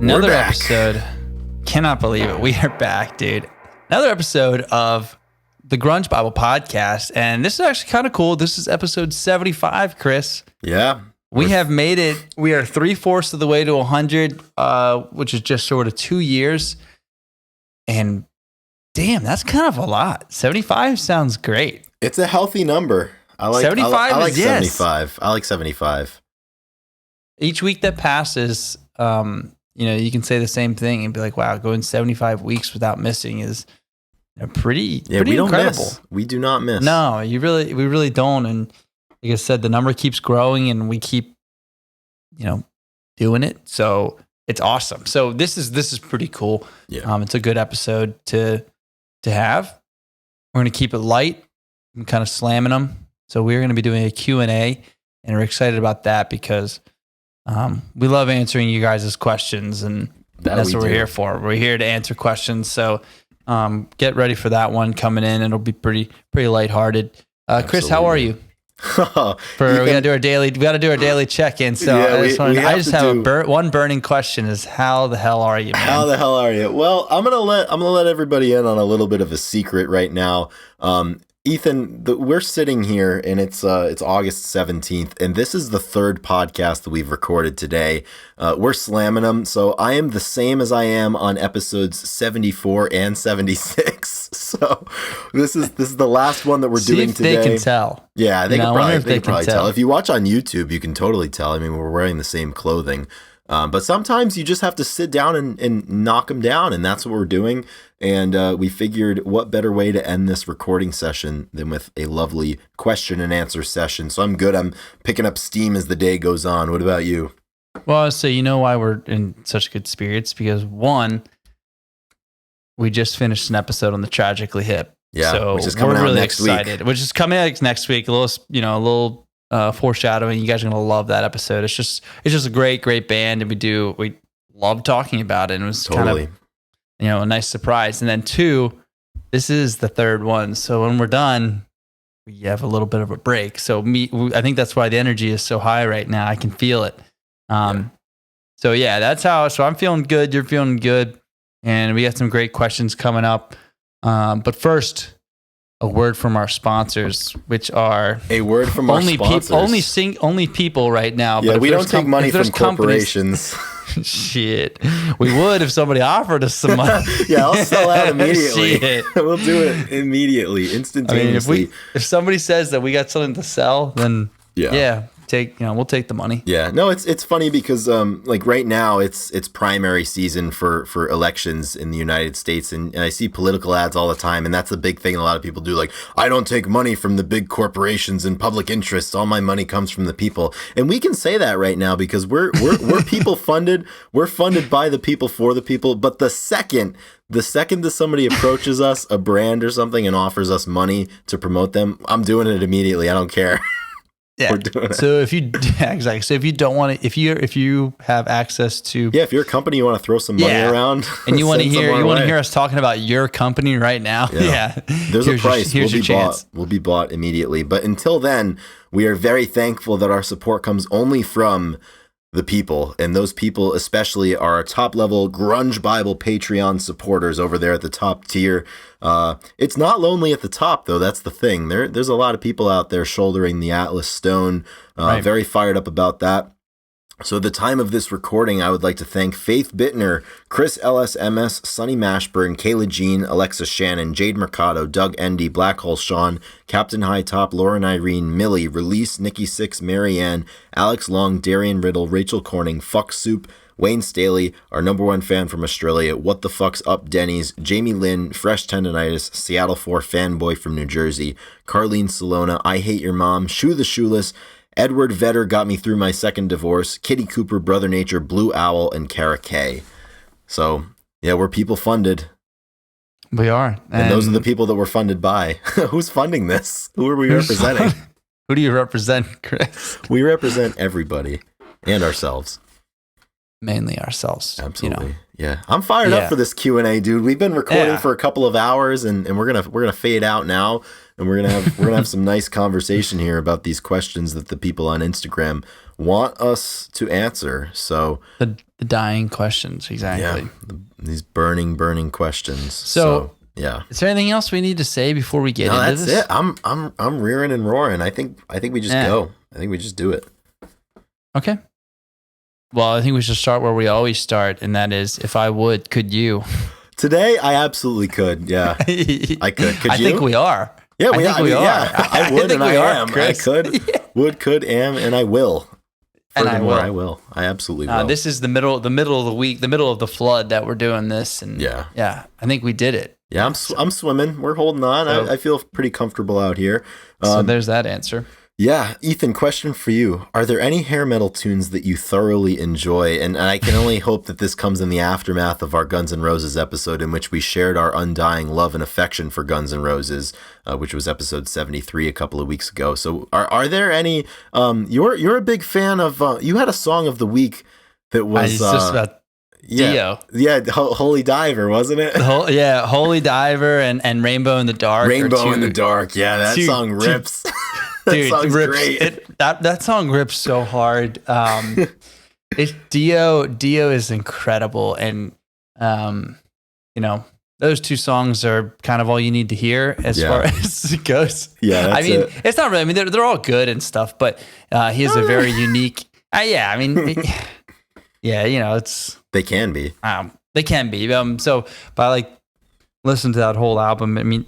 Another episode. Cannot believe it. We are back, dude. Another episode of the Grunge Bible podcast. And this is actually kind of cool. This is episode 75, Chris. Yeah. We have made it. We are 3/4 of the way to 100, which is just short of 2 years. And damn, that's kind of a lot. 75 sounds great. It's a healthy number. I like 75. I like 75. I like 75. Each week that passes, you can say the same thing and be like, wow, going 75 weeks without missing is pretty we don't incredible. Miss. We do not miss. No, we really don't. And like I said, the number keeps growing and we keep, doing it. So it's awesome. So this is pretty cool. Yeah. It's a good episode to have. We're going to keep it light. I'm kind of slamming them. So we're going to be doing a Q&A, and we're excited about that because we love answering you guys' questions, and that's what we're here for. We're here to answer questions. So get ready for that one coming in. It'll be pretty lighthearted. Chris, how are you? We got to do our daily check-in. So yeah, I just have one burning question: is how the hell are you, man? How the hell are you? Well, I'm gonna let everybody in on a little bit of a secret right now. Ethan, we're sitting here and it's August 17th, and this is the third podcast that we've recorded today. We're slamming them, so I am the same as I am on episodes 74 and 76. So this is the last one that we're doing today. They can tell. Yeah, they can probably tell. If you watch on YouTube, you can totally tell. I mean, we're wearing the same clothing. But sometimes you just have to sit down and knock them down, and that's what we're doing. And we figured what better way to end this recording session than with a lovely question and answer session. So I'm good. I'm picking up steam as the day goes on. What about you? Well, so you know why we're in such good spirits? Because one, we just finished an episode on the Tragically Hip. Yeah, so which is coming out really next excited. week. Which is coming out next week. A little foreshadowing. You guys are gonna love that episode. It's just a great band, and we love talking about it. And it was totally kind of a nice surprise. And then two, this is the third one. So when we're done, we have a little bit of a break. So I think that's why the energy is so high right now. I can feel it. So yeah, that's how. So I'm feeling good. You're feeling good, and we got some great questions coming up. But first, a word from our sponsors, which are our sponsors. Only people right now. Yeah, but we don't take money from corporations. Shit, we would if somebody offered us some money. Yeah, I'll sell out immediately. We'll do it immediately, instantaneously. I mean, if somebody says that we got something to sell, then yeah. We'll take the money. Yeah, no, it's funny because like right now it's primary season for elections in the United States, and I see political ads all the time, and that's the big thing a lot of people do. Like, I don't take money from the big corporations and public interests. All my money comes from the people, and we can say that right now because we're people funded. We're funded by the people for the people. But the second that somebody approaches us, a brand or something, and offers us money to promote them, I'm doing it immediately. I don't care. Yeah. So exactly. So if you don't want to, if you have access to, if you're a company, you want to throw some money around, and you want to hear us talking about your company right now. Yeah. There's a price. We'll be bought immediately. But until then, we are very thankful that our support comes only from the people, and those people especially are our top level Grunge Bible Patreon supporters over there at the top tier. It's not lonely at the top, though. That's the thing. There's a lot of people out there shouldering the Atlas Stone. Very fired up about that. So at the time of this recording, I would like to thank Faith Bittner, Chris LSMS, Sonny Mashburn, Kayla Jean, Alexa Shannon, Jade Mercado, Doug Endy, Blackhole Sean, Captain High Top, Lauren Irene, Millie, Release, Nikki Six, Marianne, Alex Long, Darian Riddle, Rachel Corning, Fuck Soup, Wayne Staley, our number one fan from Australia, What the Fuck's Up Denny's, Jamie Lynn, Fresh Tendonitis, Seattle 4 Fanboy from New Jersey, Carlene Salona, I Hate Your Mom, Shoe the Shoeless, Edward Vetter got me through my second divorce, Kitty Cooper, Brother Nature, Blue Owl, and Kara K. So, yeah, we're people funded. We are. And those are the people that we're funded by. Who's funding this? Who are we representing? Who do you represent, Chris? We represent everybody and ourselves. Mainly ourselves. Absolutely. Yeah, I'm fired up for this Q&A, dude. We've been recording for a couple of hours, and we're gonna fade out now, and we're gonna have some nice conversation here about these questions that the people on Instagram want us to answer. So the dying questions, exactly. Yeah, these burning questions. So yeah. Is there anything else we need to say before we get into this? That's it. I'm rearing and roaring. I think we just go. I think we just do it. Okay. Well, I think we should start where we always start, and that is, if I would, could you? Today, I absolutely could. Yeah, I could. Could you? I think we are. Yeah, I think we are. Yeah, I would, and I am. Chris. I could, would, could, am, and I will. Furthermore, I will. I absolutely will. This is the middle of the week, the middle of the flood that we're doing this, and yeah, I think we did it. Yeah, I'm swimming. We're holding on. So, I feel pretty comfortable out here. So there's that answer. Yeah, Ethan, question for you. Are there any hair metal tunes that you thoroughly enjoy? And I can only hope that this comes in the aftermath of our Guns N' Roses episode, in which we shared our undying love and affection for Guns N' Roses, which was episode 73 a couple of weeks ago. So are there any, you're a big fan of, you had a song of the week that was... just about Dio. Yeah, Holy Diver, wasn't it? Holy Diver and Rainbow in the Dark. Rainbow in the Dark, yeah, that song rips. Dude, that rips. Great. That song rips so hard. Dio is incredible, and those two songs are kind of all you need to hear as far as it goes. Yeah, it's not really. I mean, they're all good and stuff, but he has a very unique. It's they can be. They can be. So, but listen to that whole album. I mean.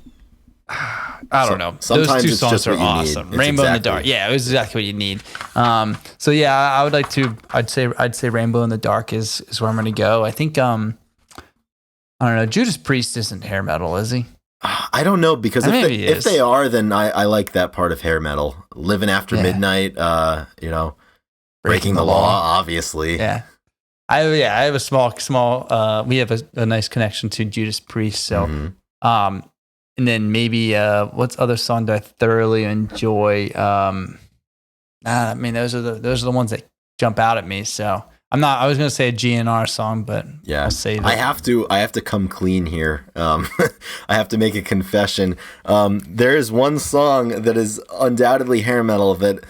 I don't know. Those two songs are awesome. Rainbow in the Dark. Yeah, it was exactly what you need. So yeah, I would like to. I'd say Rainbow in the Dark is where I'm going to go. I think. I don't know. Judas Priest isn't hair metal, is he? I don't know, because if they are, then I like that part of hair metal. Living After Midnight. Breaking the Law, obviously. Yeah. I have a small. We have a nice connection to Judas Priest. So. And then maybe what's other song do I thoroughly enjoy? I mean, those are the ones that jump out at me. So I was gonna say a GNR song, but yeah, I'll save it. I have to come clean here. I have to make a confession. There is one song that is undoubtedly hair metal that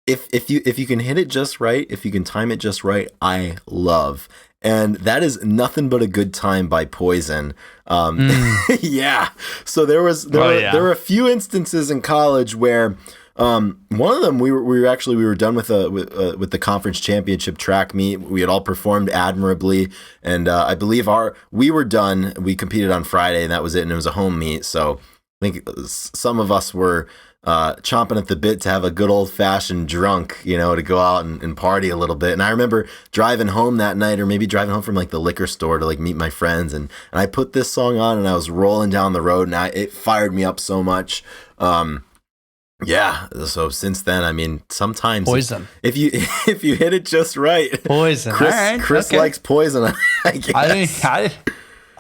if you can hit it just right, if you can time it just right, I love. And that is Nothing But a Good Time by Poison. Yeah. So there were a few instances in college where one of them we were done with the conference championship track meet. We had all performed admirably, and I believe we were done. We competed on Friday, and that was it. And it was a home meet. So I think some of us were chomping at the bit to have a good old fashioned drunk, to go out and party a little bit. And I remember driving home that night, or maybe driving home from the liquor store to meet my friends. And I put this song on, and I was rolling down the road, and it fired me up so much. Yeah. So since then, I mean, sometimes Poison. If you hit it just right, Poison. Chris likes Poison. I guess.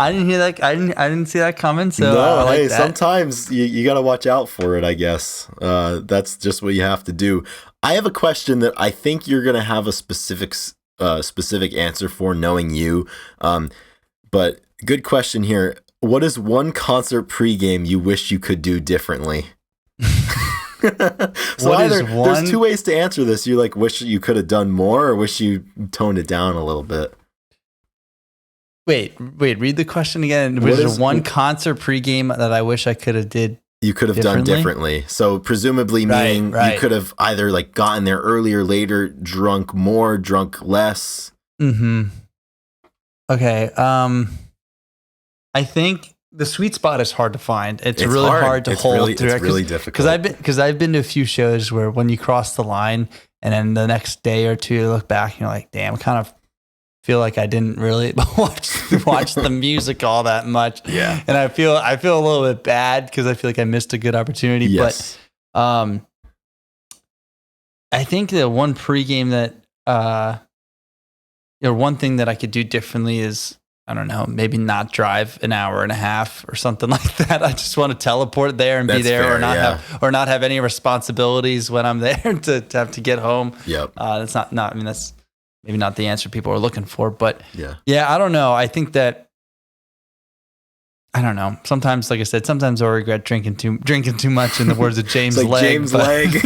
I didn't hear that. I didn't see that coming. So no, sometimes you got to watch out for it, I guess. That's just what you have to do. I have a question that I think you're going to have a specific answer for, knowing you. But good question here. What is one concert pregame you wish you could do differently? So there's two ways to answer this. You wish you could have done more, or wish you toned it down a little bit. Wait, read the question again. Was there one concert pregame that I wish I could have did? You could have done differently. So presumably meaning you could have either gotten there earlier, later, drunk more, drunk less. Mm-hmm. Okay. I think the sweet spot is hard to find. It's really hard to hold. It's really difficult. Because I've been to a few shows where when you cross the line and then the next day or two you look back and you're like, damn, kind of feel like I didn't really watch the music all that much. Yeah. And I feel a little bit bad because I feel like I missed a good opportunity. Yes. But I think the one pregame that one thing that I could do differently is, I don't know, maybe not drive an hour and a half or something like that. I just want to teleport there and be there, fair, or not have any responsibilities when I'm there to have to get home. Yep. That's not. I mean, that's maybe not the answer people are looking for. But yeah, I don't know. I think that, I don't know. Sometimes, like I said, sometimes I regret drinking too much, in the words of James it's like Legg. James Legg.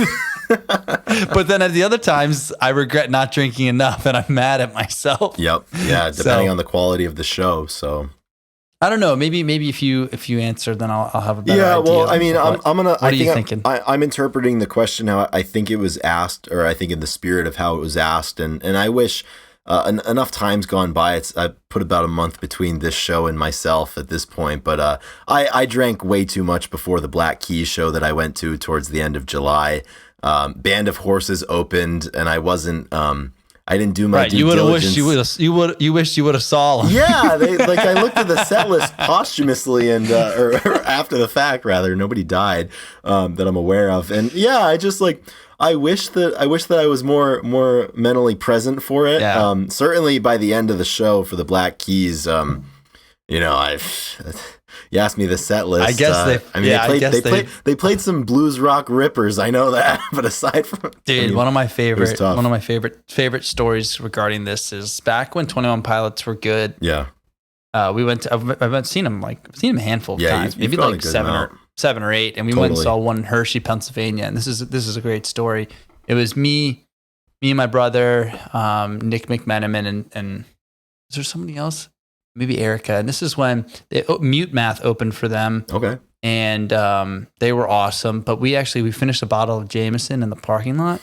But then at the other times, I regret not drinking enough, and I'm mad at myself. Yep. Yeah. Depending on the quality of the show. So I don't know. Maybe if you answer, then I'll have a better idea. Yeah. Well, I mean, I'm gonna. What are you thinking? I'm interpreting the question how I think it was asked, or I think in the spirit of how it was asked, and I wish. Enough time's gone by. I put about a month between this show and myself at this point, but I drank way too much before the Black Keys show that I went to towards the end of July. Band of Horses opened, and I wasn't. I didn't do my due diligence. You wished you would have saw them. Yeah, I looked at the set list posthumously and or after the fact rather. Nobody died that I'm aware of, and yeah, I wish that I was more mentally present for it. Yeah. Certainly by the end of the show for the Black Keys, you asked me the set list. I guess they played some blues rock rippers. I know that, but aside from one of my favorite stories regarding this is back when 21 Pilots were good. Yeah. We went to, I've seen them a handful of times, maybe like seven or eight, and we went and saw one in Hershey, Pennsylvania. And this is a great story. It was me and my brother, Nick McMenamin, and is there somebody else? Maybe Erica. And this is when Mute Math opened for them. Okay. And they were awesome. But we finished a bottle of Jameson in the parking lot.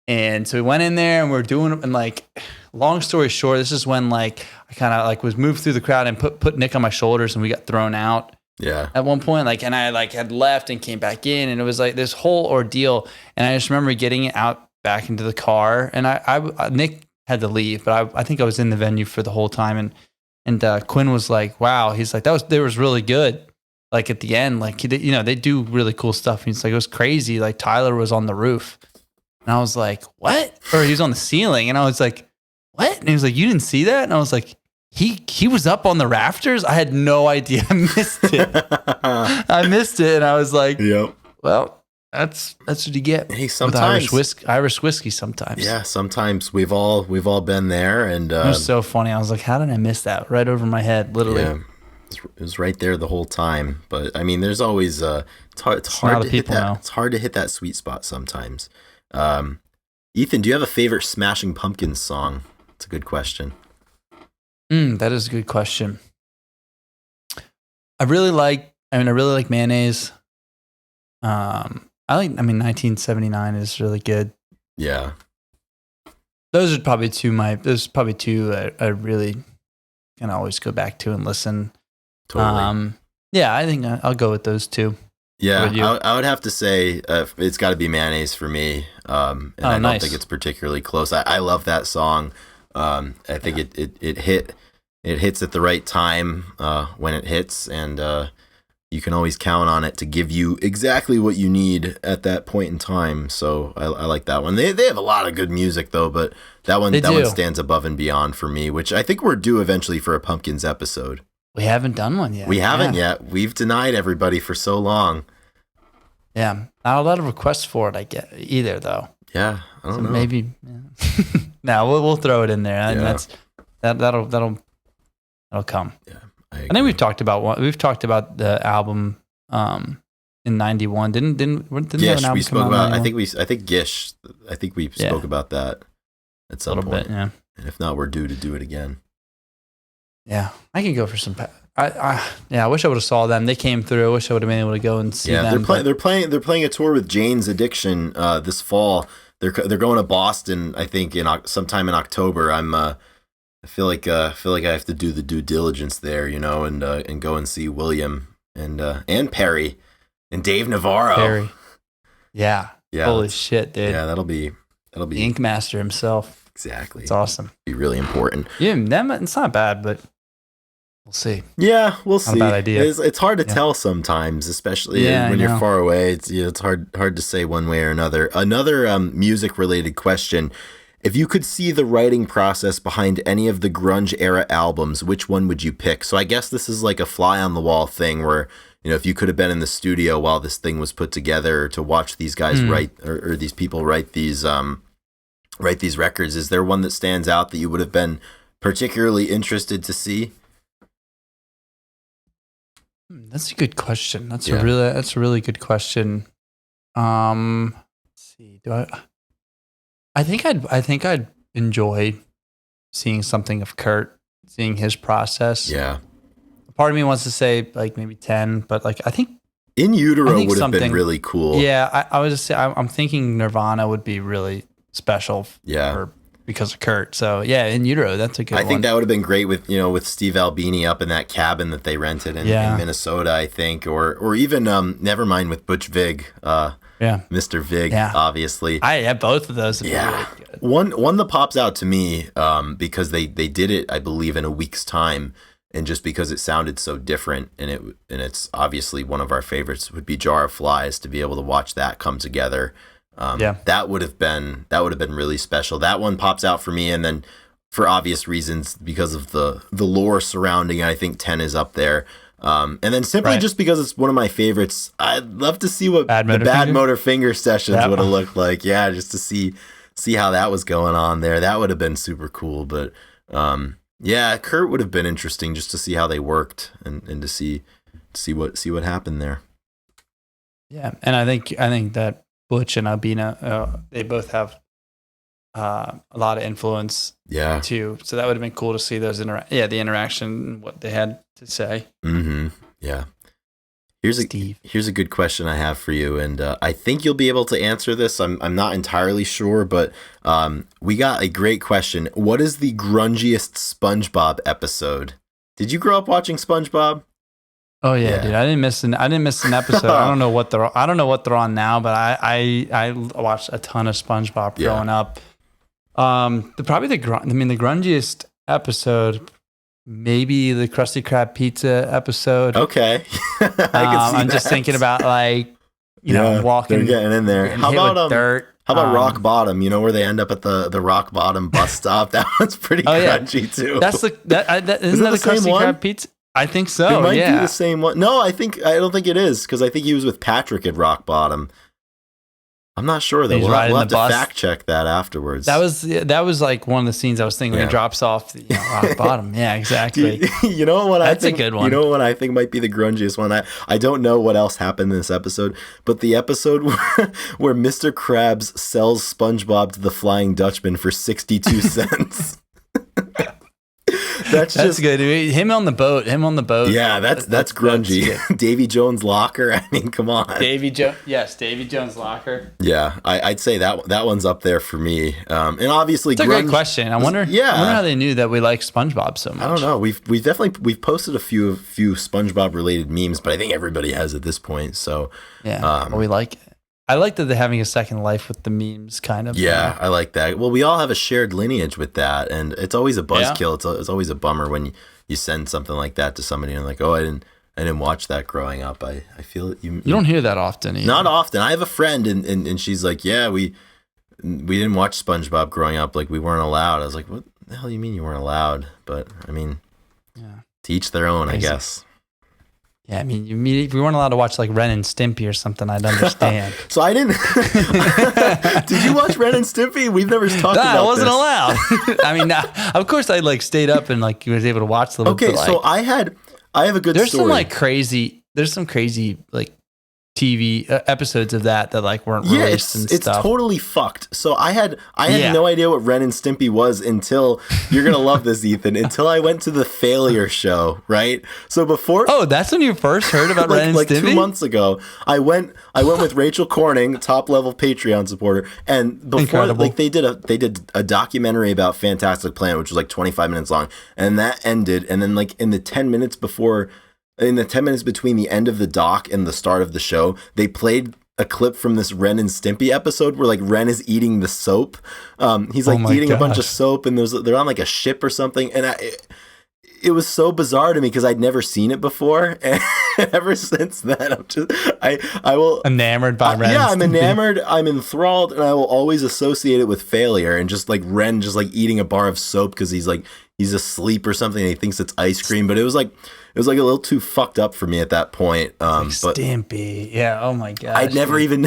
And so we went in there and we're doing, and like, long story short, this is when like I kind of like was moved through the crowd and put Nick on my shoulders, and we got thrown out. Yeah. At one point, like, and I like had left and came back in, and it was like this whole ordeal. And I just remember getting out back into the car, and I Nick had to leave, but I think I was in the venue for the whole time. And Quinn was like, "Wow," he's like, "They was really good." Like at the end, like they do really cool stuff. And he's like, "It was crazy." Like Tyler was on the roof, and I was like, "What?" Or he was on the ceiling, and I was like, "What?" And he was like, "You didn't see that?" And I was like, He was up on the rafters. I had no idea. I missed it. And I was like, "Yep. Well, that's what you get." Hey, sometimes with Irish whiskey. Sometimes, yeah. Sometimes we've all been there, and it was so funny. I was like, "How did I miss that?" Right over my head, literally. Yeah, it was right there the whole time. But I mean, there's always it's hard to hit that. It's hard to hit that sweet spot sometimes. Ethan, do you have a favorite Smashing Pumpkins song? It's a good question. That is a good question. I really like Mayonnaise. 1979 is really good. Yeah. Those are probably two I really can always go back to and listen. Totally. Yeah, I think I'll go with those two. Yeah, I would have to say it's got to be Mayonnaise for me. And I don't think it's particularly close. I love that song. I think it hits at the right time when it hits, and you can always count on it to give you exactly what you need at that point in time. So I like that one. They have a lot of good music though, but that one stands above and beyond for me, which I think we're due eventually for a Pumpkins episode. We haven't done one yet. We haven't yet. We've denied everybody for so long. Yeah, not a lot of requests for it. I get either though. Yeah, I don't know. Maybe. Yeah. No, we'll throw it in there, and that'll come. Yeah, I think we've talked about the album in '91. Didn't Gish, an album we spoke about? I think Gish. I think we spoke about that at some point. Bit, yeah. And if not, we're due to do it again. Yeah, I can go for some. I wish I would have saw them. They came through. I wish I would have been able to go and see them. They're playing a tour with Jane's Addiction this fall. They're going to Boston, I think, sometime in October. I feel like I have to do the due diligence there, and go and see William and Perry and Dave Navarro. Perry. Yeah. Holy shit, dude. Yeah, that'll be the Ink Master himself. Exactly. It's awesome. Be really important. Yeah, it's not bad, but we'll see. Yeah, we'll see. Not a bad idea. It's hard to tell sometimes, especially when you're far away. It's hard to say one way or another. Another music related question: if you could see the writing process behind any of the grunge era albums, which one would you pick? So I guess this is like a fly on the wall thing where, if you could have been in the studio while this thing was put together to watch these guys write or these people write these write these records. Is there one that stands out that you would have been particularly interested to see? That's a good question. That's a really good question. Let's see. I think I'd enjoy seeing something of Kurt, seeing his process. Yeah. Part of me wants to say like maybe 10, but like I think In Utero would have been really cool. Yeah, I was just say I'm thinking Nirvana would be really special. Yeah. Because of Kurt. So yeah, In Utero, that's a good one. I think that would have been great with Steve Albini up in that cabin that they rented in Minnesota, I think, or even Nevermind with Butch Vig. Mr. Vig, obviously. Both of those would be really good. One that pops out to me, because they did it, I believe, in a week's time, and just because it sounded so different, and it's obviously one of our favorites, would be Jar of Flies. To be able to watch that come together, that would have been really special. That one pops out for me, and then for obvious reasons, because of the lore surrounding it, I think 10 is up there. And then simply just because it's one of my favorites, I'd love to see what the Bad Motor Finger sessions would have looked like. Yeah, just to see how that was going on there. That would have been super cool. But Kurt would have been interesting just to see how they worked and to see what happened there. Yeah, and I think that Butch and Albina, they both have a lot of influence. Yeah. Too. So that would have been cool to see those the interaction and what they had to say. Mm-hmm. Yeah. Here's a good question I have for you, and I think you'll be able to answer this. I'm not entirely sure, but we got a great question. What is the grungiest SpongeBob episode? Did you grow up watching SpongeBob? Oh yeah, dude! I didn't miss an episode. I don't know what they're on now, but I watched a ton of SpongeBob growing up. The grungiest episode, maybe the Krusty Krab pizza episode. Okay, I can see I'm just thinking about walking. They're getting in there. How about dirt? How about Rock Bottom? You know, where they end up at the Rock Bottom bus stop. That one's pretty grungy too. That's isn't that the Krusty Krab pizza? I think so. It might be the same one. No, I don't think it is, because I think he was with Patrick at Rock Bottom. I'm not sure though. We'll have to fact check that afterwards. That was like one of the scenes I was thinking when he drops off the Rock Bottom. Yeah, exactly. You know what? That's a good one. You know what I think might be the grungiest one? I don't know what else happened in this episode, but the episode where Mr. Krabs sells SpongeBob to the Flying Dutchman for 62 cents. That's good. Him on the boat. Yeah, that's grungy. Davy Jones' locker. I mean, come on. Davy Jones' locker. Yeah, I'd say that one's up there for me. And obviously, it's a great question. I wonder how they knew that we like SpongeBob so much. I don't know. We've definitely posted a few SpongeBob related memes, but I think everybody has at this point. So we like it. I like that they're having a second life with the memes, kind of. Yeah, I like that. Well, we all have a shared lineage with that, and it's always a buzzkill. It's always a bummer when you send something like that to somebody and like, oh, I didn't watch that growing up. I feel it. You don't hear that often. Either. Not often. I have a friend, and she's like, yeah, we didn't watch SpongeBob growing up. Like, we weren't allowed. I was like, what the hell do you mean you weren't allowed? But I mean, to each their own, I guess. Yeah, I mean, if we weren't allowed to watch like Ren and Stimpy or something, I'd understand. So I didn't. Did you watch Ren and Stimpy? We've never talked about this. I wasn't allowed. I mean, of course I stayed up and was able to watch them. Okay, so I have a good story. There's some crazy TV episodes of that weren't released and stuff. It's totally fucked. So I had no idea what Ren and Stimpy was until, you're gonna love this, Ethan, until I went to the Failure show, right? So before that's when you first heard about Ren and Stimpy? 2 months ago. I went with Rachel Corning, top level Patreon supporter, and before they did a documentary about Fantastic Planet, which was 25 minutes long, and that ended, and then in the 10 minutes between the end of the doc and the start of the show, they played a clip from this Ren and Stimpy episode where Ren is eating the soap. He's eating a bunch of soap, and they're on a ship or something. And it was so bizarre to me because I'd never seen it before. And ever since then, I'm enamored by Ren. Yeah, I'm enamored. I'm enthralled, and I will always associate it with failure and just Ren just eating a bar of soap because he's asleep or something. And he thinks it's ice cream, but it was a little too fucked up for me at that point. But Stimpy, yeah. Oh my god, I'd never even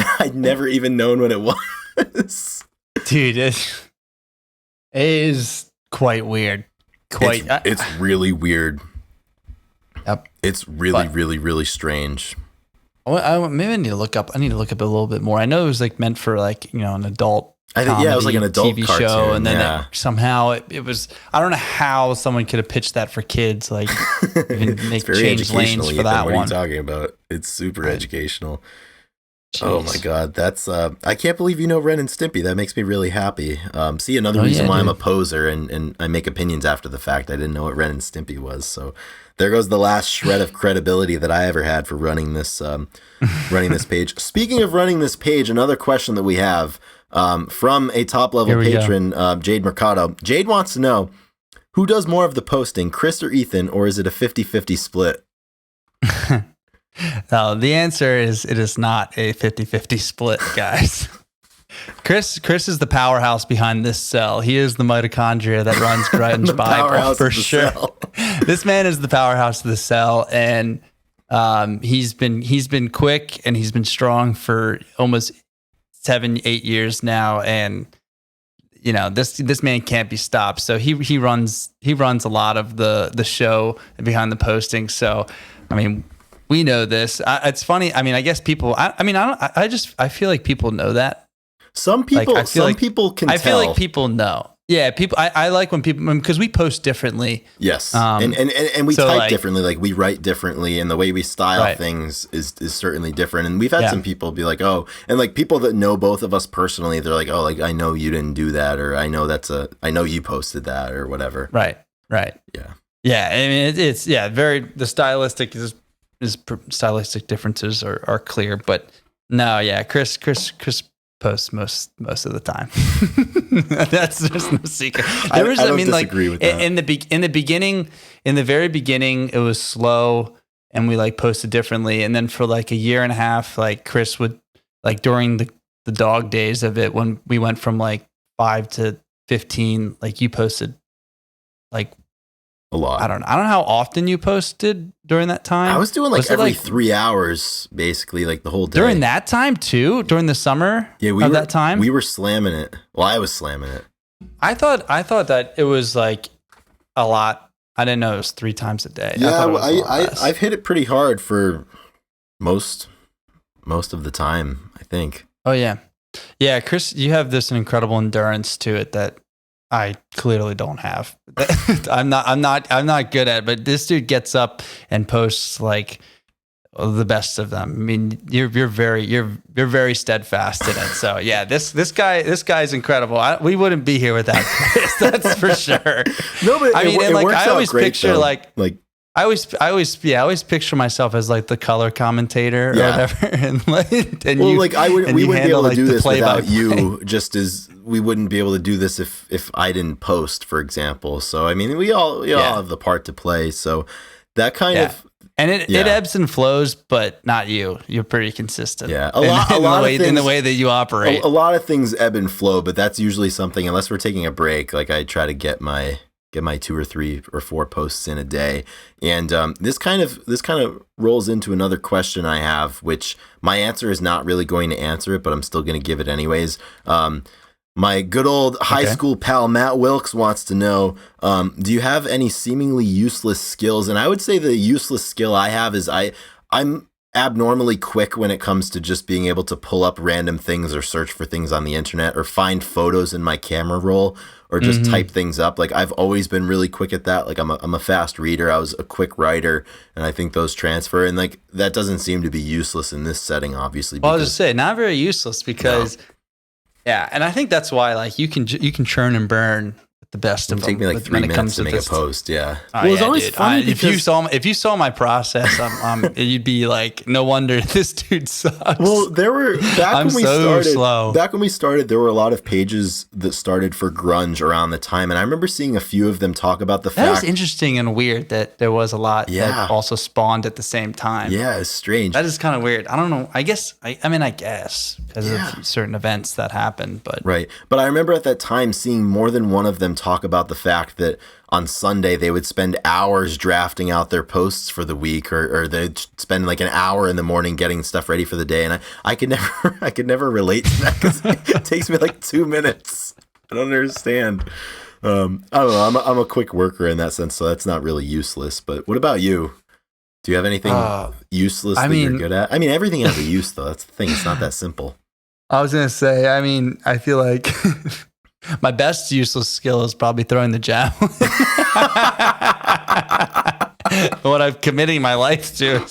known what it was. Dude, It is quite weird. It's really weird. Yep. It's really, really, really strange. Maybe I need to look up. I need to look up a little bit more. I know it was like meant for like, an adult. I think it was like an adult TV cartoon, show, and then somehow it was. I don't know how someone could have pitched that for kids. Like, even change lanes for that one. What are you talking about? It's super educational. Jeez. Oh my God, that's I can't believe you know Ren and Stimpy. That makes me really happy. See, another reason why I'm a poser and I make opinions after the fact. I didn't know what Ren and Stimpy was, so there goes the last shred of credibility that I ever had for running this page. Speaking of running this page, another question that we have from a top level patron, Jade Mercado. Jade wants to know, who does more of the posting, Chris or Ethan, or is it a 50-50 split? No, the answer is it is not a 50-50 split, guys. Chris is the powerhouse behind this cell. He is the mitochondria that runs Grunge Bible for sure. This man is the powerhouse of the cell, and he's been quick and he's been strong for almost 7-8 years now, and this man can't be stopped. So he runs a lot of the show behind the posting. So I mean, we know this. It's funny. I mean, I guess people. I feel like people know that. Some people. People can. I feel like people know. Yeah, people. I like when people, because we post differently. Yes, and we type differently. Like, we write differently, and the way we style things is certainly different. And we've had some people be like, "Oh," and like people that know both of us personally, they're like, "Oh, like I know you didn't do that," or "I know you posted that," or whatever. Right. Yeah. I mean, it's very the stylistic stylistic differences are clear, but no, yeah, Chris posts most of the time. That's just no secret. I don't disagree with that. In the very beginning, it was slow, and we like posted differently, and then for like a year and a half, like Chris would, like during the dog days of it, when we went from like 5 to 15, like you posted like a lot. I don't know how often you posted during that time. I was doing like every 3 hours, basically, like the whole day. During that time too? During the summer? Yeah, that time? We were slamming it. Well, I was slamming it. I thought that it was like a lot. I didn't know it was 3 times a day. Yeah, I've hit it pretty hard for most of the time, I think. Oh yeah. Yeah, Chris, you have this incredible endurance to it that I clearly don't have. I'm not good at it, but this dude gets up and posts like the best of them. I mean, you're very steadfast in it. So yeah, this guy's incredible. We wouldn't be here without Chris. That's for sure. No, but I mean, I always picture like I always picture myself as like the color commentator or whatever, and we wouldn't be able to do this without you. Just as we wouldn't be able to do this if I didn't post, for example. So I mean, we all have the part to play. So that kind of. And it ebbs and flows, but not you. You're pretty consistent. Yeah, in the way that you operate. A lot of things ebb and flow, but that's usually something. Unless we're taking a break, like I try to get my 2 or 3 or 4 posts in a day. And this kind of rolls into another question I have, which my answer is not really going to answer it, but I'm still going to give it anyways. My good old high school pal Matt Wilkes wants to know, do you have any seemingly useless skills? And I would say the useless skill I have is I'm abnormally quick when it comes to just being able to pull up random things or search for things on the internet or find photos in my camera roll or just type things up. Like, I've always been really quick at that. Like, I'm a fast reader. I was a quick writer, and I think those transfer. And like, that doesn't seem to be useless in this setting, obviously. Well, I was just saying, not very useless because yeah, and I think that's why like you can churn and burn the best of them. Take me like 3 minutes to make a post. Yeah. Oh, well, it's always funny because if you saw my process, you'd be like, no wonder this dude sucks. Well, there were back when we started, there were a lot of pages that started for grunge around the time, and I remember seeing a few of them talk about the fact. That was interesting and weird that there was a lot that also spawned at the same time. Yeah, it's strange. That is kind of weird. I don't know. I guess because of certain events that happened, but right. But I remember at that time seeing more than one of them talk about the fact that on Sunday they would spend hours drafting out their posts for the week, or they'd spend like an hour in the morning getting stuff ready for the day. And I could never relate to that because it takes me like 2 minutes. I don't understand. I don't know. I'm a quick worker in that sense, so that's not really useless. But what about you? Do you have anything useless you're good at? I mean, everything has a use, though. That's the thing. It's not that simple. I was gonna say. I mean, I feel like my best useless skill is probably throwing the javelin. What I'm committing my life to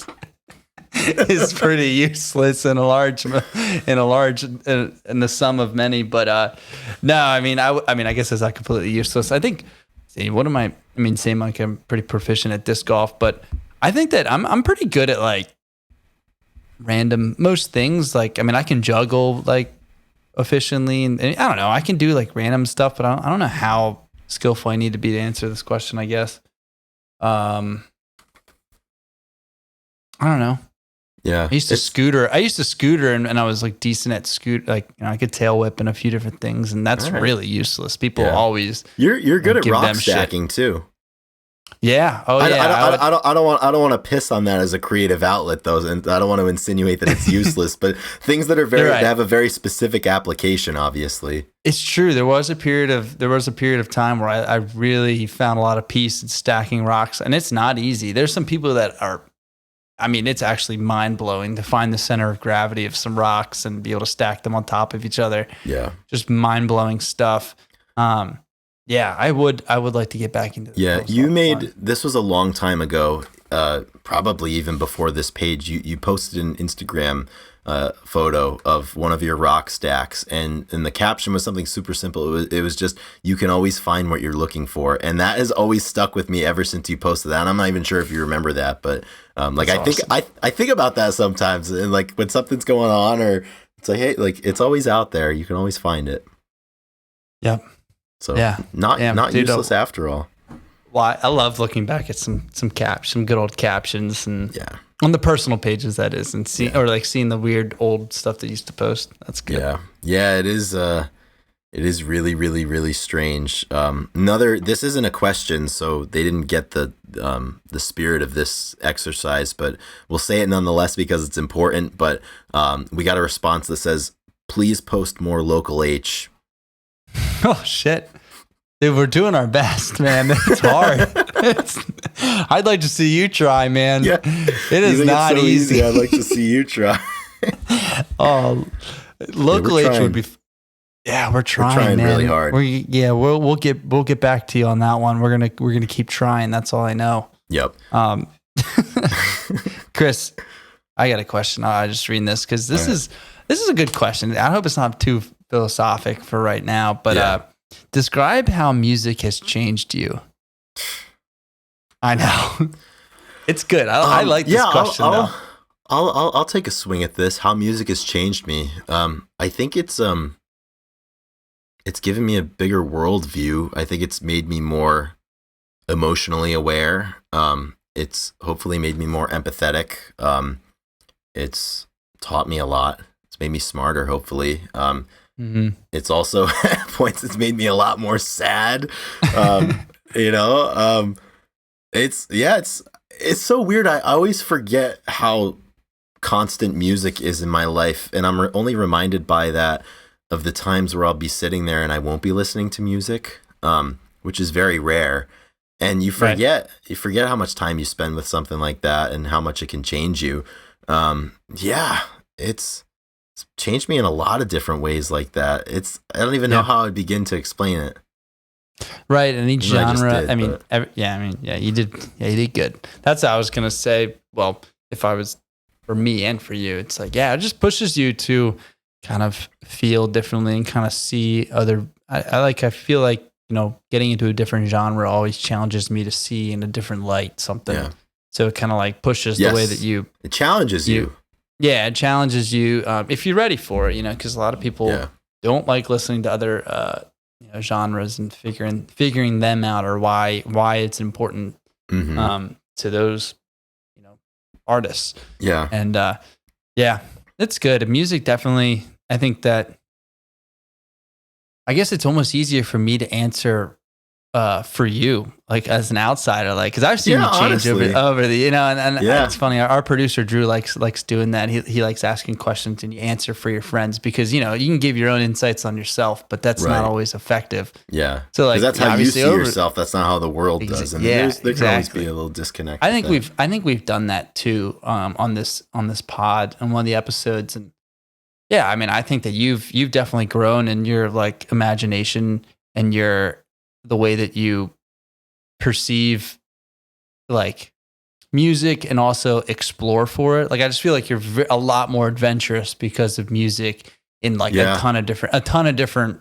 is pretty useless in the sum of many. But no, I mean, I guess it's not completely useless. I think. Same like I'm pretty proficient at disc golf, but I think that I'm pretty good at like most things. Like, I mean, I can juggle like efficiently, and I don't know, I can do like random stuff, but I don't know how skillful I need to be to answer this question, I guess. I don't know. Yeah. I used to scooter and I was like decent at like, I could tail whip and a few different things, and that's really useless. People always You're good at rock stacking too. Yeah. Oh yeah. I don't want to piss on that as a creative outlet though, and I don't want to insinuate that it's useless, but things that are that have a very specific application, obviously. It's true. There was a period of time where I really found a lot of peace in stacking rocks, and it's not easy. There's some people that are, I mean, it's actually mind blowing to find the center of gravity of some rocks and be able to stack them on top of each other. Yeah. Just mind blowing stuff. Yeah, I would like to get back into this. Yeah, this was a long time ago, probably even before this page. You posted an Instagram photo of one of your rock stacks, and the caption was something super simple. It was just, you can always find what you're looking for, and that has always stuck with me ever since you posted that. And I'm not even sure if you remember that, but I think about that sometimes, and like when something's going on, or it's like, hey, like it's always out there. You can always find it. Yep. So not useless after all. Well, I love looking back at some good old captions, and on the personal pages, that is, and seeing the weird old stuff that you used to post. That's good. Yeah. It is really, really, really strange. This isn't a question, so they didn't get the spirit of this exercise, but we'll say it nonetheless because it's important. But we got a response that says, "Please post more local H." Oh shit. Dude, we're doing our best, man. It's hard. I'd like to see you try, man. Yeah. It is not easy. I'd like to see you try. Local H would be. Yeah, we're trying man. Really hard. We'll get back to you on that one. We're gonna keep trying. That's all I know. Yep. Chris, I got a question. I just reading this because this is a good question. I hope it's not too philosophic for right now, but describe how music has changed you. I know. It's good. I like this question though. I'll take a swing at this. How music has changed me. I think it's given me a bigger worldview. I think it's made me more emotionally aware. It's hopefully made me more empathetic. It's taught me a lot. It's made me smarter, hopefully. It's also at points it's made me a lot more sad. It's so weird. I always forget how constant music is in my life, and I'm only reminded by that of the times where I'll be sitting there and I won't be listening to music, which is very rare. And you forget how much time you spend with something like that and how much it can change you. It's changed me in a lot of different ways like that. I don't even know how I'd begin to explain it. Right, and each genre. You did good. That's what I was gonna say. Well, if I was for me and for you, it's like it just pushes you to kind of feel differently and kind of see other. I feel like getting into a different genre always challenges me to see in a different light something. Yeah. So it kind of like pushes the way that it challenges you. Yeah, it challenges you if you're ready for it, because a lot of people don't like listening to other genres and figuring them out, or why it's important to those artists. Yeah. And it's good. Music definitely, I think that I guess it's almost easier for me to answer for you, like as an outsider, like, cause I've seen you change over the, and it's funny. Our producer Drew likes doing that. He likes asking questions and you answer for your friends because, you can give your own insights on yourself, but that's not always effective. Yeah. So like, that's how you see yourself. That's not how the world does. And there can always be a little disconnect. I think we've done that too, on this pod on one of the episodes. And yeah, I mean, I think that you've definitely grown in your like imagination and the way that you perceive like music and also explore for it. Like, I just feel like you're a lot more adventurous because of music in like a ton of different,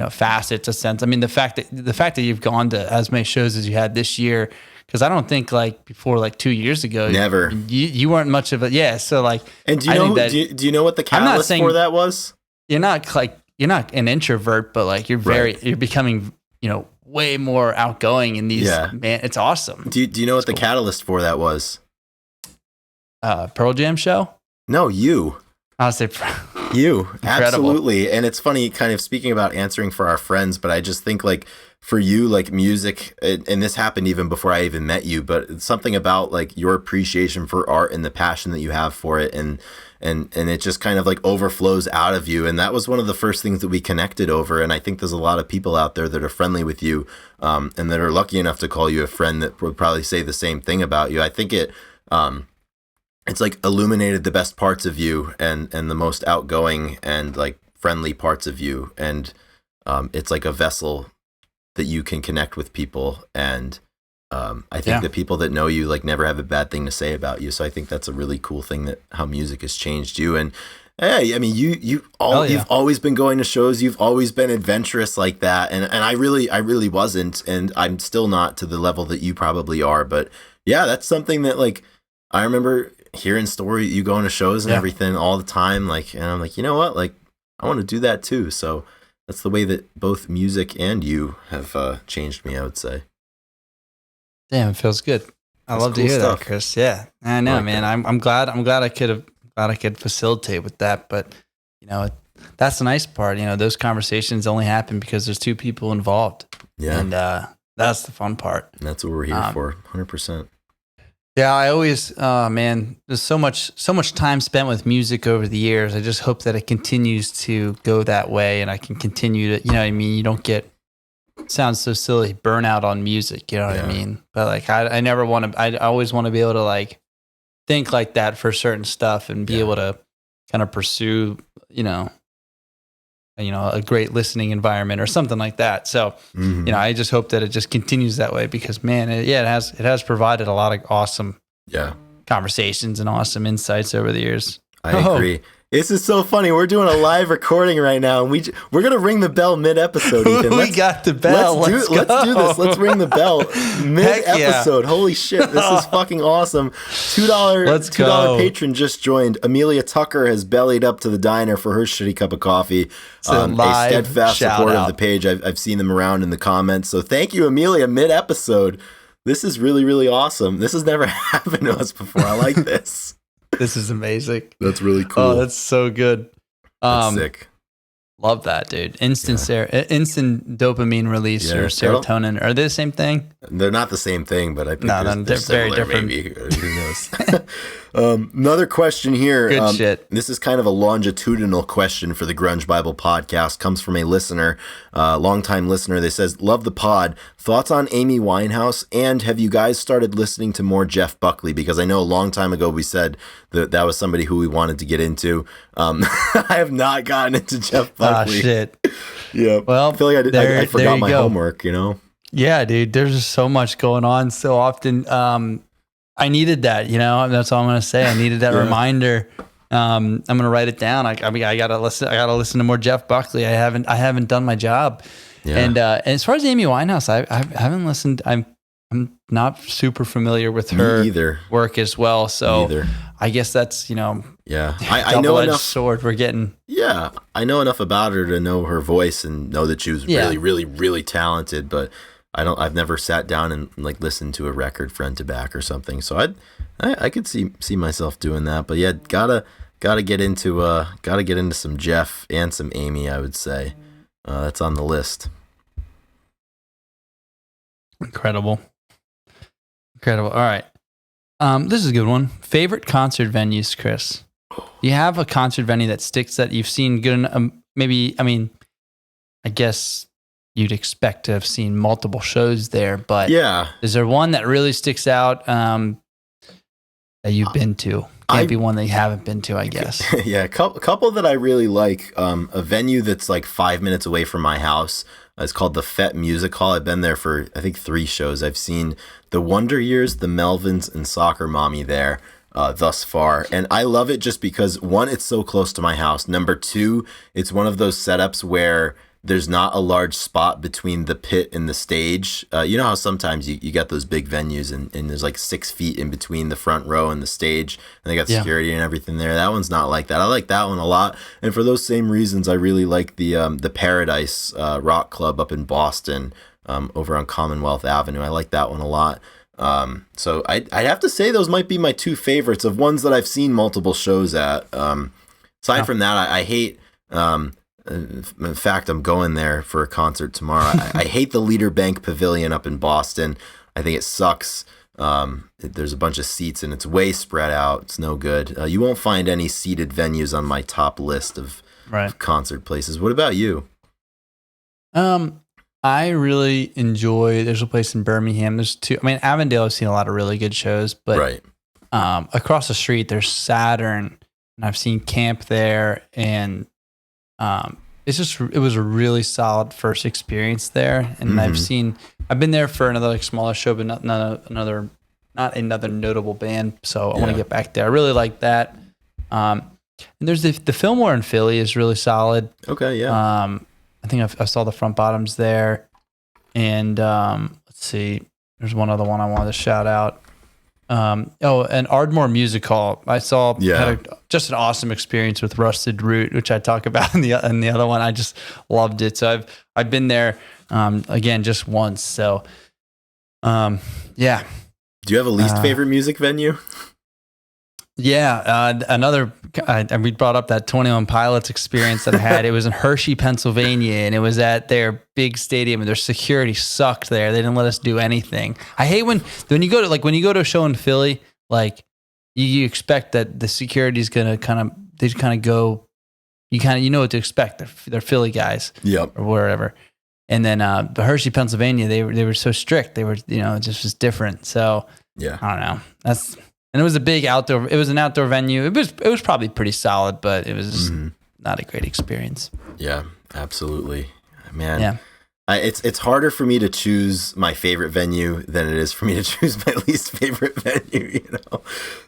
facets of sense. I mean, the fact that you've gone to as many shows as you had this year, because I don't think like before like 2 years ago, never, you weren't much of a, So like, and do you know what the catalyst for that was? You're not an introvert, but like you're becoming, way more outgoing in these, man, it's awesome. Do you know what the catalyst for that was? Pearl Jam show? No, you. I'll say you. Absolutely. And it's funny kind of speaking about answering for our friends, but I just think like for you, like music, and this happened even before I even met you, but it's something about like your appreciation for art and the passion that you have for it. And it just kind of like overflows out of you. And that was one of the first things that we connected over. And I think there's a lot of people out there that are friendly with you, and that are lucky enough to call you a friend that would probably say the same thing about you. I think it's like illuminated the best parts of you and the most outgoing and like friendly parts of you. And it's like a vessel that you can connect with people. And I think the people that know you like never have a bad thing to say about you. So I think that's a really cool thing, that how music has changed you. And hey, I mean, you've always been going to shows. You've always been adventurous like that. And I really wasn't, and I'm still not to the level that you probably are. But yeah, that's something that like I remember hearing stories, you going to shows and everything all the time. Like, and I'm like, you know what? Like, I want to do that too. So that's the way that both music and you have changed me, I would say. Damn, it feels good. That's love to hear stuff. That, Chris. Yeah, I know, man. I'm glad I could facilitate with that. But that's the nice part. Those conversations only happen because there's two people involved. Yeah, and that's the fun part. And that's what we're here for. 100%. Yeah, I always, man, there's so much time spent with music over the years. I just hope that it continues to go that way, and I can continue to, you don't get, sounds so silly, burnout on music, you know what I mean? But like, I never want to, I always want to be able to like think like that for certain stuff and be able to kind of pursue, a great listening environment or something like that. So, I just hope that it just continues that way because, man, it has provided a lot of awesome conversations and awesome insights over the years. I agree. This is so funny. We're doing a live recording right now, and we're gonna ring the bell mid-episode. Ethan. We got the bell. Let's do this. Let's ring the bell mid-episode. Holy shit, this is fucking awesome. $2 patron just joined. Amelia Tucker has bellied up to the diner for her shitty cup of coffee. A steadfast supporter of the page. I've seen them around in the comments. So thank you, Amelia, mid-episode. This is really, really awesome. This has never happened to us before. I like this. This is amazing. That's really cool. Oh, that's so good. That's sick. Love that, dude. Instant dopamine release or serotonin. Are they the same thing? They're not the same thing, but I think they're very different. Maybe. Who knows? Another question here. Good shit. This is kind of a longitudinal question for the Grunge Bible podcast. Comes from a listener, longtime listener. They says, love the pod. Thoughts on Amy Winehouse? And have you guys started listening to more Jeff Buckley? Because I know a long time ago we said that was somebody who we wanted to get into. I have not gotten into Jeff Buckley. Oh, shit. Yeah. Well, I feel like I forgot my homework, Yeah, dude. There's just so much going on so often. I needed that, that's all I'm going to say. I needed that reminder. I'm going to write it down. I gotta listen to more Jeff Buckley. I haven't done my job. Yeah. And as far as Amy Winehouse, I haven't listened. I'm not super familiar with her work as well. So I guess that's, I know enough sword we're getting. Yeah. I know enough about her to know her voice and know that she was really, really, really talented, but I've never sat down and like listened to a record front to back or something. So I could see myself doing that. But yeah, gotta get into some Jeff and some Amy, I would say. That's on the list. Incredible. All right. This is a good one. Favorite concert venues, Chris? Do you have a concert venue that sticks that you've seen good? Maybe, I mean, I guess you'd expect to have seen multiple shows there, but yeah, is there one that really sticks out that you've been to? Can't be one that you haven't been to, I guess. Yeah, a couple that I really like. A venue that's like 5 minutes away from my house. It's called the Fete Music Hall. I've been there for, I think, 3 shows. I've seen the Wonder Years, the Melvins, and Soccer Mommy there thus far. And I love it just because, one, it's so close to my house. Number 2, it's one of those setups where there's not a large spot between the pit and the stage. You know how sometimes you get those big venues and there's like 6 feet in between the front row and the stage, and they got security and everything there. That one's not like that. I like that one a lot. And for those same reasons, I really like the Paradise Rock Club up in Boston over on Commonwealth Avenue. I like that one a lot. So I'd have to say those might be my 2 favorites of ones that I've seen multiple shows at. Aside from that, I hate... in fact, I'm going there for a concert tomorrow. I hate the Leader Bank Pavilion up in Boston. I think it sucks. There's a bunch of seats and it's way spread out. It's no good. You won't find any seated venues on my top list of concert places. What about you? I really enjoy, there's a place in Birmingham. There's 2. I mean, Avondale, I've seen a lot of really good shows, but across the street, there's Saturn, and I've seen Camp there, and it was a really solid first experience there. And I've been there for another like smaller show, but not another notable band. So I want to get back there. I really like that. And there's the Fillmore in Philly is really solid. Okay. Yeah. I think I saw the Front Bottoms there, and let's see, there's one other one I wanted to shout out. And Ardmore Music Hall. I saw had just an awesome experience with Rusted Root, which I talk about in the other one. I just loved it. So I've been there again just once. So yeah. Do you have a least favorite music venue? Yeah, we brought up that 21 Pilots experience that I had. It was in Hershey, Pennsylvania, and it was at their big stadium, and their security sucked there. They didn't let us do anything. I hate when you go to a show in Philly, like you expect that the security is gonna go. You know what to expect. They're Philly guys, or wherever. And then the Hershey, Pennsylvania, they were so strict. They were, it just was different. So I don't know. And it was a big outdoor. It was an outdoor venue. It was probably pretty solid, but it was not a great experience. Yeah, absolutely, man. Yeah, it's harder for me to choose my favorite venue than it is for me to choose my least favorite venue.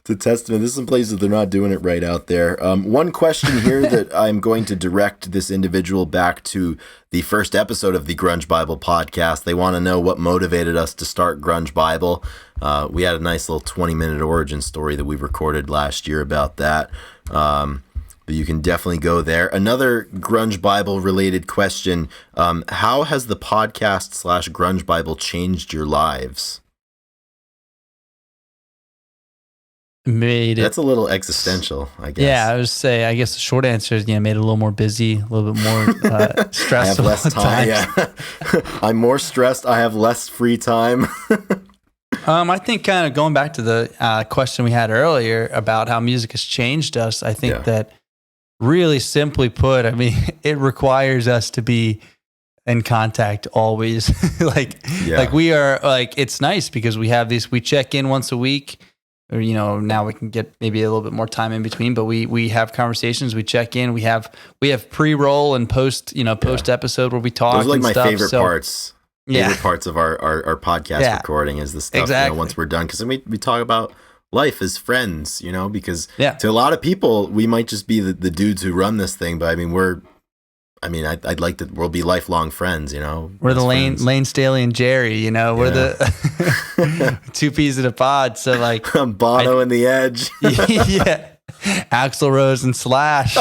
It's a testament. There's some places they're not doing it right out there. One question here that I'm going to direct this individual back to the first episode of the Grunge Bible podcast. They want to know what motivated us to start Grunge Bible. We had a nice little 20-minute origin story that we recorded last year about that. But you can definitely go there. Another Grunge Bible related question. How has the podcast / Grunge Bible changed your lives? That's a little existential, I guess. Yeah, I would say, I guess the short answer is, made it a little more busy, a little bit more stressful. I have less time. Yeah. I'm more stressed. I have less free time. I think kind of going back to the question we had earlier about how music has changed us, I think that really simply put, I mean, it requires us to be in contact always. like we are, like, it's nice because we have these, we check in once a week, or, now we can get maybe a little bit more time in between, but we have conversations, we check in, we have pre-roll and post episode where we talk. Those are like my favorite parts. Favorite parts of our podcast recording is the stuff once we're done, because we talk about life as friends, because to a lot of people we might just be the dudes who run this thing, but I'd like to, we'll be lifelong friends, we're the Lane Staley and Jerry, we're the 2 peas in a pod. So like Bono and the Edge. Yeah, Axl Rose and Slash.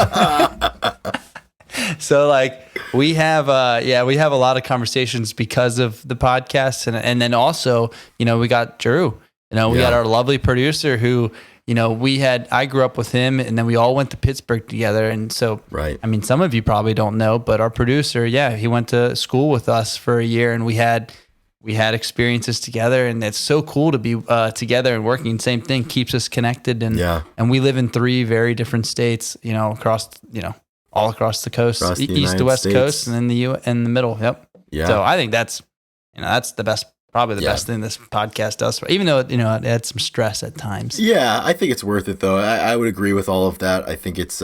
So like we have a lot of conversations because of the podcast, and then also we got Drew, we got our lovely producer who I grew up with him, and then we all went to Pittsburgh together, and so I mean, some of you probably don't know, but our producer, he went to school with us for a year, and we had we had experiences together, and it's so cool to be together and working. Same thing keeps us connected, and we live in 3 very different states, across, all across the coast, Across the east United to west States. coast, and then in the middle. Yep. Yeah. So I think that's the best, probably the best thing this podcast does. Even though it had some stress at times. Yeah, I think it's worth it though. I would agree with all of that. I think it's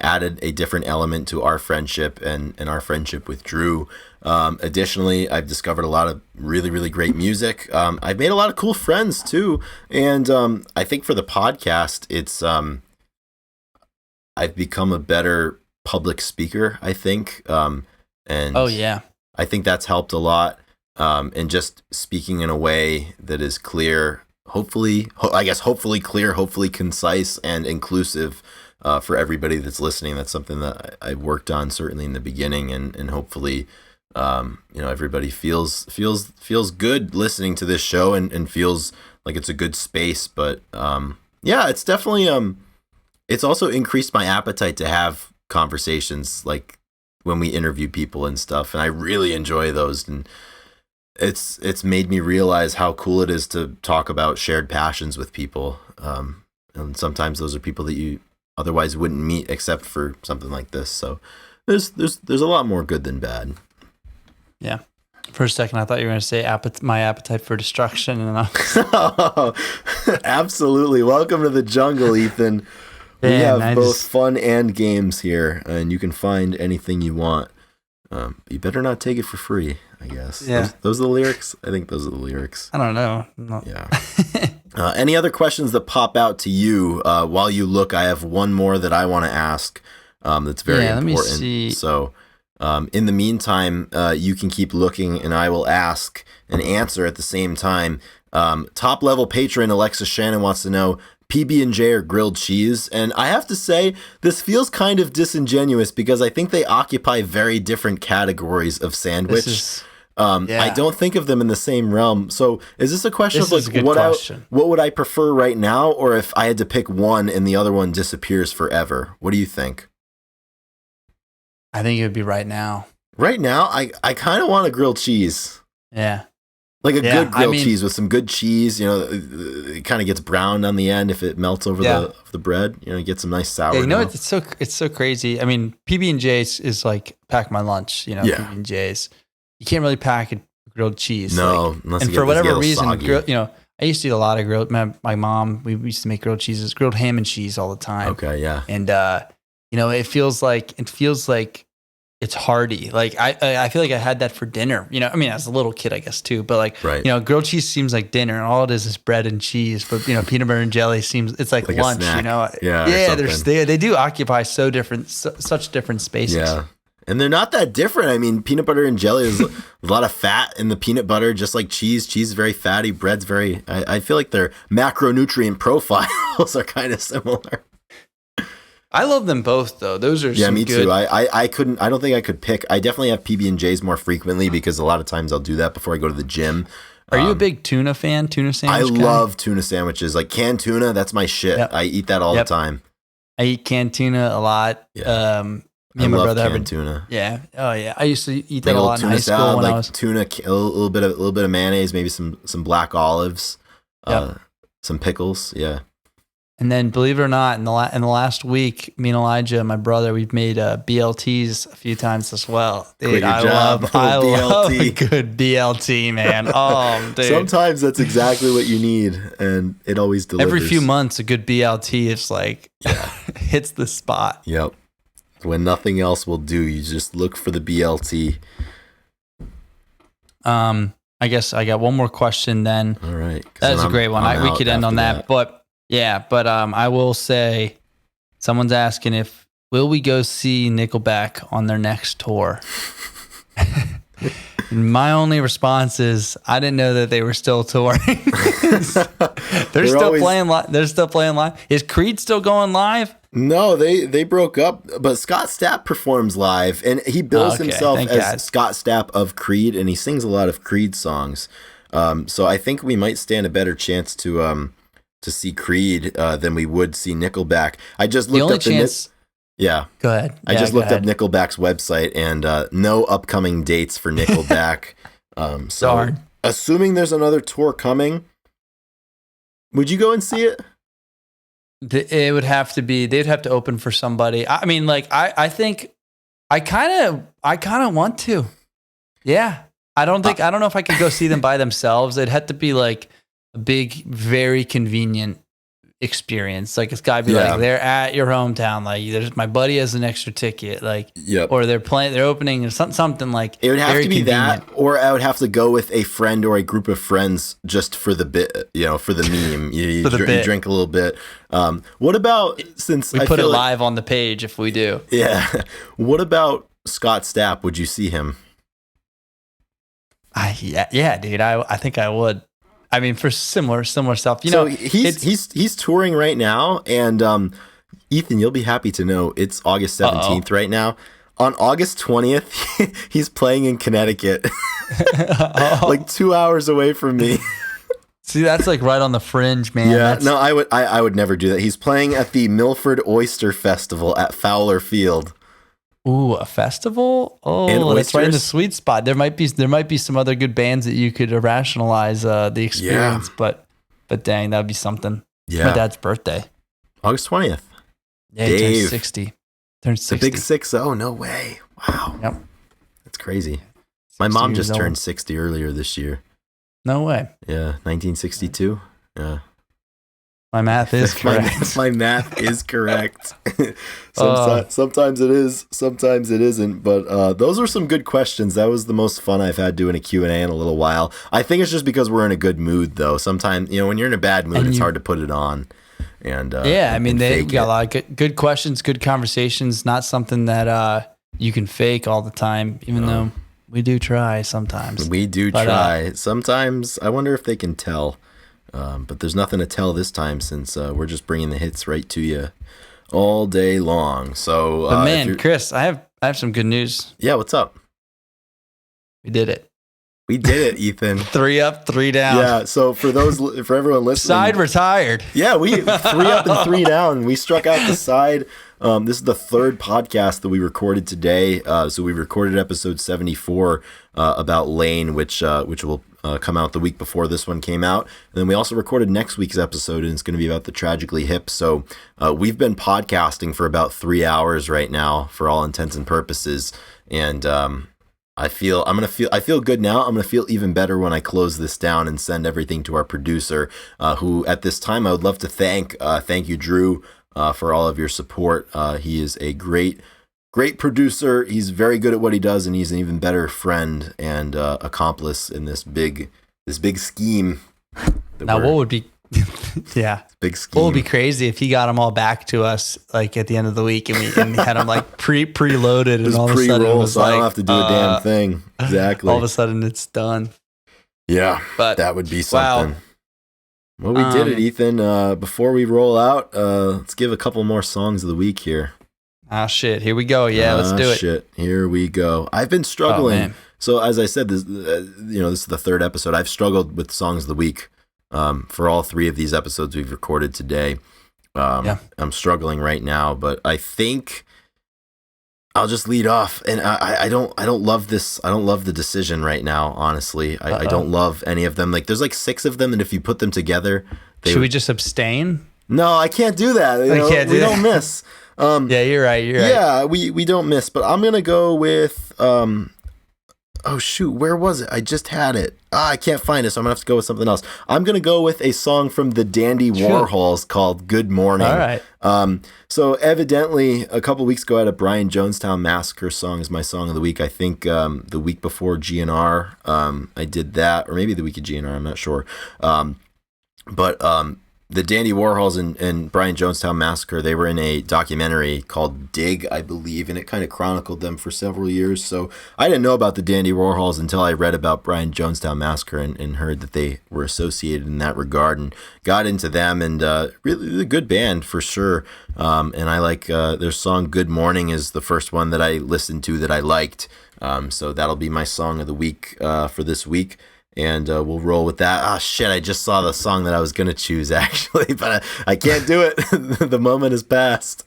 added a different element to our friendship and our friendship with Drew. Additionally, I've discovered a lot of really, really great music. I've made a lot of cool friends too. And I think for the podcast, it's I've become a better public speaker, I think. And oh yeah, I think that's helped a lot. And just speaking in a way that is clear, hopefully clear, hopefully concise and inclusive for everybody that's listening. That's something that I worked on certainly in the beginning, and hopefully, everybody feels good listening to this show and feels like it's a good space. But it's definitely it's also increased my appetite to have conversations like when we interview people and stuff, and I really enjoy those. And it's made me realize how cool it is to talk about shared passions with people. And sometimes those are people that you otherwise wouldn't meet except for something like this. So there's a lot more good than bad. Yeah. For a second, I thought you were going to say my appetite for destruction. And Absolutely. Welcome to the jungle, Ethan. We have both fun and games here, and you can find anything you want. You better not take it for free, I guess. Yeah. Those are the lyrics? I think those are the lyrics. I don't know. Yeah. Any other questions that pop out to you while you look? I have one more that I want to ask that's very important. Let me see. So in the meantime, you can keep looking, and I will ask and answer at the same time. Top level patron Alexa Shannon wants to know, PB&J or grilled cheese? And I have to say, this feels kind of disingenuous because I think they occupy very different categories of sandwich. I don't think of them in the same realm. So is this a question of like what would I prefer right now, or if I had to pick one and the other one disappears forever? What do you think? I think it would be right now. Right now, I kind of want a grilled cheese. Yeah. Like a good grilled cheese with some good cheese, it kind of gets browned on the end if it melts over the bread. You get some nice sour. Yeah, it's so crazy. I mean, PB&J's is like pack my lunch. PB&J's. You can't really pack a grilled cheese. No, unless and you for whatever reason, I used to eat a lot of grilled. My mom, we used to make grilled cheeses, grilled ham and cheese all the time. Okay, yeah. And it feels like it's hearty. Like I feel like I had that for dinner. As a little kid, I guess too. But like, grilled cheese seems like dinner, and all it is bread and cheese. But peanut butter and jelly seems it's like lunch. Yeah. They do occupy such different spaces. Yeah, and they're not that different. I mean, peanut butter and jelly is a lot of fat in the peanut butter, just like cheese. Cheese is very fatty. Bread's very. I feel like their macronutrient profiles are kind of similar. I love them both, though. Those are me too. I couldn't. I don't think I could pick. I definitely have PB&Js more frequently because a lot of times I'll do that before I go to the gym. Are you a big tuna fan? Tuna sandwich? I love tuna sandwiches. Like canned tuna, that's my shit. Yep. I eat that all the time. I eat canned tuna a lot. Yeah. Me and my brother canned tuna. Yeah. Oh yeah. I used to eat that a lot in high school salad, when like I was tuna, a little bit of mayonnaise, maybe some black olives, some pickles. Yeah. And then, believe it or not, in the last week, me and Elijah, my brother, we've made BLTs a few times as well. Dude, I love a good BLT, man. Oh, dude. Sometimes that's exactly what you need, and it always delivers. Every few months, a good BLT is like hits the spot. Yep. When nothing else will do, you just look for the BLT. I guess I got one more question then. All right. That's a great one. We could end on that, but. Yeah, but I will say, someone's asking will we go see Nickelback on their next tour? My only response is I didn't know that they were still touring. They're still playing live. They're still playing live. Is Creed still going live? No, they broke up, but Scott Stapp performs live, and he bills himself as Scott Stapp of Creed, and he sings a lot of Creed songs. So I think we might stand a better chance to see Creed than we would see Nickelback. I just looked up Go ahead. I just looked up Nickelback's website, and no upcoming dates for Nickelback. So darn. assuming there's another tour coming, would you go and see it? It would have to be, they'd have to open for somebody. I mean, like, I think I kind of want to. Yeah. I don't know if I could go see them by themselves. It'd have to be like a big, very convenient experience. Like, it's gotta be like they're at your hometown. Like, there's my buddy has an extra ticket. Like, or they're opening or something like. It would have to be convenient. That, or I would have to go with a friend or a group of friends just for the bit, for the meme. You drink a little bit. What about, since we put it live on the page if we do? Yeah. What about Scott Stapp? Would you see him? Yeah, dude. I think I would. I mean, for similar stuff. He's touring right now, and Ethan, you'll be happy to know it's August 17th right now. On August 20th, he's playing in Connecticut, like 2 hours away from me. See, that's like right on the fringe, man. Yeah, no, I would never do that. He's playing at the Milford Oyster Festival at Fowler Field. Ooh, a festival? Oh, that's right in the sweet spot. There might be some other good bands that you could rationalize the experience, but dang, that'd be something. Yeah. My dad's birthday. August 20th. Yeah, he turned 60. Turned 60. The big 6-0, no way. Wow. Yep. That's crazy. My mom just turned 60 earlier this year. No way. Yeah, 1962. Yeah. My math is correct. My math is correct. Sometimes it is, sometimes it isn't. But those were some good questions. That was the most fun I've had doing a Q&A in a little while. I think it's just because we're in a good mood, though. Sometimes, when you're in a bad mood, it's hard to put it on. And I mean, they got a lot of good questions, good conversations. Not something that you can fake all the time, even though we do try sometimes. We do try. Sometimes I wonder if they can tell. But there's nothing to tell this time since we're just bringing the hits right to you all day long. So, but man, Chris, I have some good news. Yeah, what's up? We did it. We did it, Ethan. 3 up, 3 down. Yeah. So for everyone listening, side retired. Yeah, we 3 up and 3 down. We struck out the side. This is the third podcast that we recorded today. So we recorded episode 74 about Lane, which will come out the week before this one came out. And then we also recorded next week's episode, and it's going to be about the Tragically Hip. So we've been podcasting for about 3 hours right now, for all intents and purposes. And I feel good now. I'm going to feel even better when I close this down and send everything to our producer, who at this time I would love to thank you, Drew, for all of your support. He is a great producer. He's very good at what he does, and he's an even better friend and accomplice in this big scheme. Now, what would be big scheme? What would be crazy if he got them all back to us like at the end of the week, and we had them like preloaded, and all of a sudden it was so I don't have to do a damn thing. Exactly. All of a sudden it's done. Yeah, but that would be something. Wow. Well, we did it, Ethan. Before we roll out, let's give a couple more songs of the week here. Ah, shit. Here we go. Yeah, let's do it. Shit. Here we go. I've been struggling. So as I said, this is the third episode. I've struggled with songs of the week for all 3 of these episodes we've recorded today. I'm struggling right now, but I think I'll just lead off. And I don't love this. I don't love the decision right now, honestly. I don't love any of them. Like, there's like 6 of them, and if you put them together, should we just abstain? No, I can't do that. We don't miss. Yeah, you're right. Yeah, we don't miss, but I'm gonna go with oh shoot, where was it? I just had it. I can't find it, so I'm gonna have to go with something else. I'm gonna go with a song from the Dandy Warhols called "Good Morning." All right. So evidently, a couple weeks ago, I had a Brian Jonestown Massacre song as my song of the week. I think the week before GNR, I did that, or maybe the week of GNR. I'm not sure. But the Dandy Warhols and Brian Jonestown Massacre, they were in a documentary called Dig, I believe, and it kind of chronicled them for several years. So I didn't know about the Dandy Warhols until I read about Brian Jonestown Massacre and heard that they were associated in that regard, and got into them, and really a good band for sure. And I like their song "Good Morning" is the first one that I listened to that I liked. So that'll be my song of the week for this week. And we'll roll with that. Oh, shit, I just saw the song that I was going to choose, actually, but I can't do it. The moment has passed.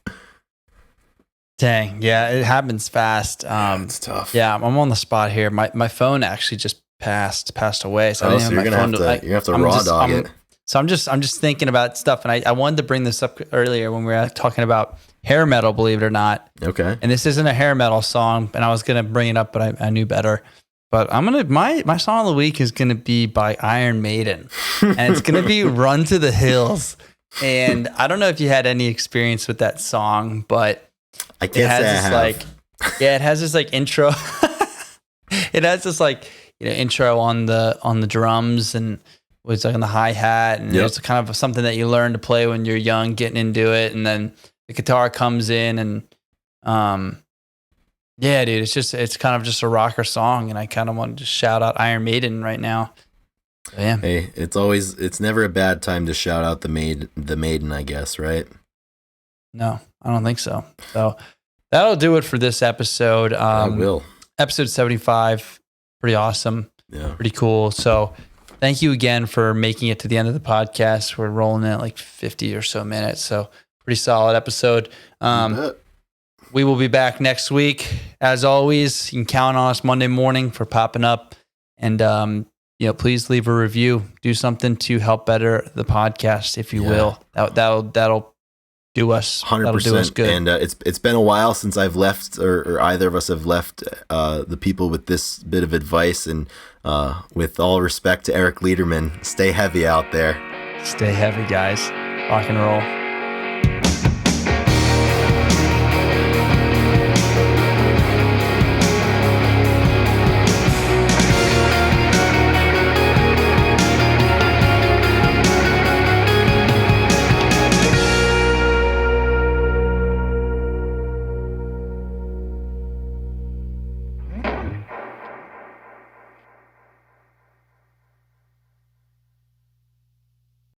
Dang, yeah, it happens fast. It's tough. Yeah, I'm on the spot here. My phone actually just passed away. So, so you're gonna have to raw dog it. So I'm just thinking about stuff, and I wanted to bring this up earlier when we were talking about hair metal, believe it or not. Okay. And this isn't a hair metal song, and I was gonna bring it up, but I knew better. But my song of the week is gonna be by Iron Maiden, and it's gonna be "Run to the Hills." And I don't know if you had any experience with that song, but I can't say I have. It has this like intro. It has this like intro on the drums, and was like on the hi-hat, and it's kind of something that you learn to play when you're young, getting into it, and then the guitar comes in, and yeah, dude, it's kind of just a rocker song, and I kind of want to just shout out Iron Maiden right now. So, yeah. Hey, it's never a bad time to shout out the Maiden, I guess, right? No, I don't think so. So that'll do it for this episode. I will. Episode 75, pretty awesome. Yeah. Pretty cool. So thank you again for making it to the end of the podcast. We're rolling at like 50 or so minutes. So pretty solid episode. We will be back next week. As always, you can count on us Monday morning for popping up. And, please leave a review. Do something to help better the podcast, if you will. That'll do us 100%. That'll do us good. And it's been a while since I've left, or either of us have left the people with this bit of advice. And with all respect to Eric Lederman, stay heavy out there. Stay heavy, guys. Rock and roll.